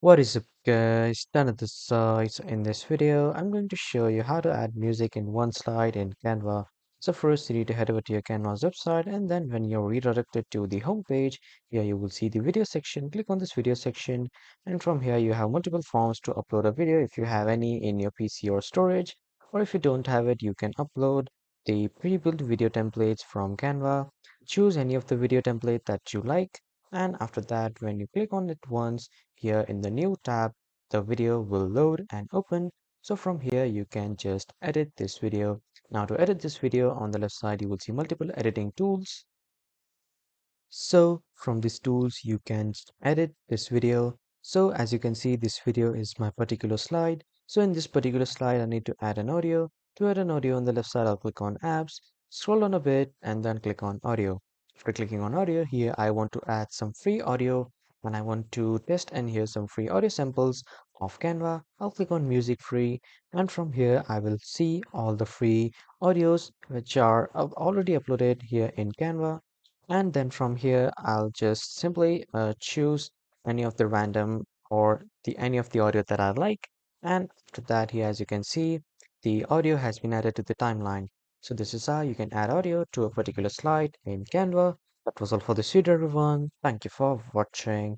What is up guys, done at this side. So in this video, I'm going to show you how to add music in one slide in Canva. So first you need to head over to your Canva's website, and then when you're redirected to the home page, here you will see the video section. Click on this video section, and from here you have multiple forms to upload a video if you have any in your PC or storage, or if you don't have it, you can upload the pre-built video templates from Canva. Choose any of the video template that you like, and after that, when you click on it once, here in the new tab, the video will load and open. So from here, you can just edit this video. Now to edit this video, on the left side, you will see multiple editing tools. So from these tools, you can edit this video. So as you can see, this video is my particular slide. So in this particular slide, I need to add an audio. To add an audio on the left side, I'll click on apps, scroll on a bit, and then click on audio. After clicking on audio here, I want to add some free audio and I want to test and hear some free audio samples of Canva. I'll click on music free, and from here I will see all the free audios which are already uploaded here in Canva. And then from here, I'll just simply choose any of the random or the any of the audio that I like. And after that, here, as you can see, the audio has been added to the timeline. So this is how you can add audio to a particular slide in Canva. That was all for this video, everyone. Thank you for watching.